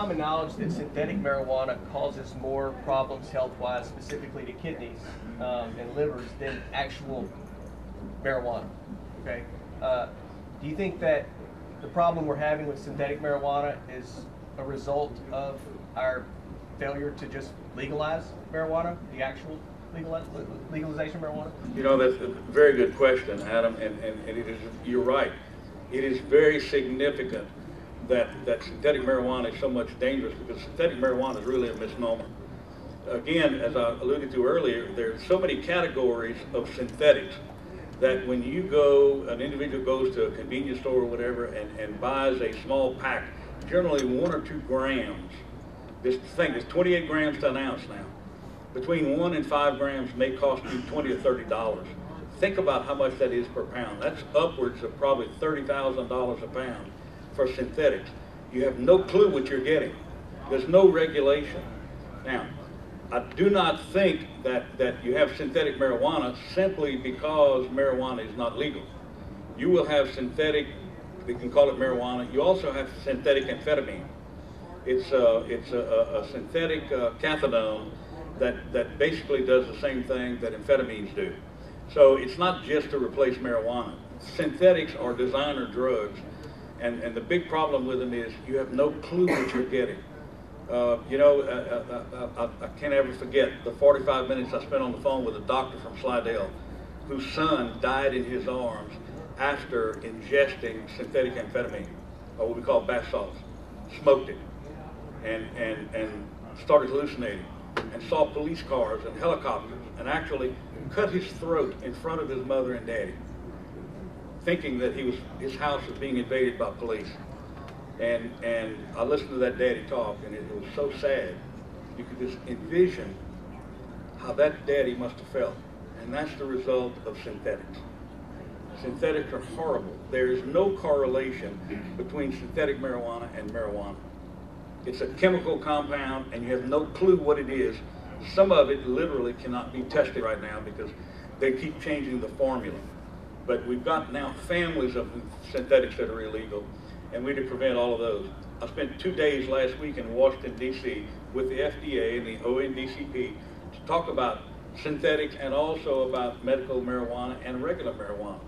common knowledge that synthetic marijuana causes more problems health-wise, specifically to kidneys and livers, than actual marijuana. Okay. Do you think that the problem we're having with synthetic marijuana is a result of our failure to just legalize marijuana, the actual legalization of marijuana? You know, that's a very good question, Adam, and it is, you're right. It is very significant that synthetic marijuana is so much dangerous, because synthetic marijuana is really a misnomer. Again, as I alluded to earlier, there are so many categories of synthetics that when you go, an individual goes to a convenience store or whatever and buys a small pack, generally 1 or 2 grams. This thing is 28 grams to an ounce now. Between 1 and 5 grams may cost you $20 or $30. Think about how much that is per pound. That's upwards of probably $30,000 a pound for synthetics. You have no clue what you're getting. There's no regulation. Now, I do not think that you have synthetic marijuana simply because marijuana is not legal. You will have synthetic, we can call it marijuana. You also have synthetic amphetamine. It's a synthetic cathedone that basically does the same thing that amphetamines do. So it's not just to replace marijuana. Synthetics are designer drugs, and the big problem with them is you have no clue what you're getting. You know, I can't ever forget the 45 minutes I spent on the phone with a doctor from Slidell whose son died in his arms after ingesting synthetic amphetamine, or what we call bath salts. Smoked it and started hallucinating, and saw police cars and helicopters, and actually cut his throat in front of his mother and daddy, thinking that his house was being invaded by police. And I listened to that daddy talk, and it was so sad. You could just envision how that daddy must have felt. And that's the result of synthetics. Synthetics are horrible. There is no correlation between synthetic marijuana and marijuana. It's a chemical compound, and you have no clue what it is. Some of it literally cannot be tested right now because they keep changing the formula. But we've got now families of synthetics that are illegal, and we need to prevent all of those. I spent 2 days last week in Washington, D.C. with the FDA and the ONDCP to talk about synthetics and also about medical marijuana and regular marijuana.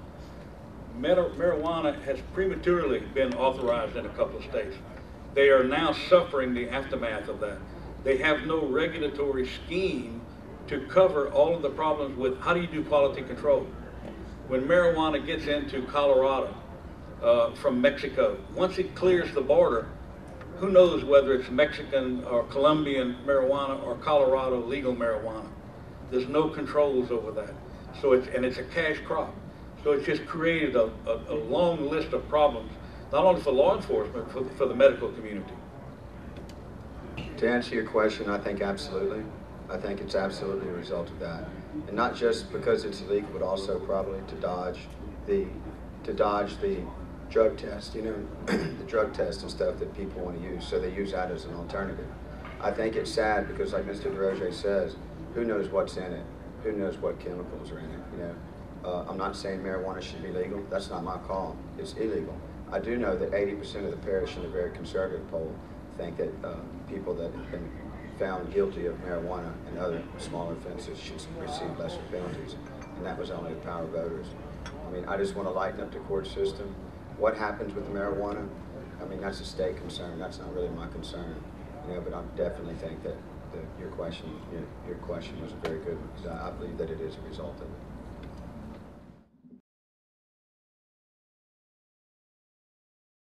Marijuana has prematurely been authorized in a couple of states. They are now suffering the aftermath of that. They have no regulatory scheme to cover all of the problems with how do you do quality control. When marijuana gets into Colorado from Mexico, once it clears the border, who knows whether it's Mexican or Colombian marijuana or Colorado legal marijuana. There's no controls over that. So it's a cash crop. So it's just created a long list of problems, not only for law enforcement, for the medical community. To answer your question, I think absolutely. I think it's absolutely a result of that. And not just because it's illegal, but also probably to dodge the drug test, you know, the drug test and stuff that people want to use, so they use that as an alternative. I think it's sad because, like Mr. DeRosier says, who knows what's in it? Who knows what chemicals are in it, you know? I'm not saying marijuana should be legal. That's not my call. It's illegal. I do know that 80% of the parish in a very conservative poll think that people that have been found guilty of marijuana and other smaller offenses should receive lesser penalties, and that was only the power of voters. I mean, I just want to lighten up the court system. What happens with marijuana? I mean, that's a state concern. That's not really my concern, you know. But I definitely think that your question was a very good one, because I believe that it is a result of it.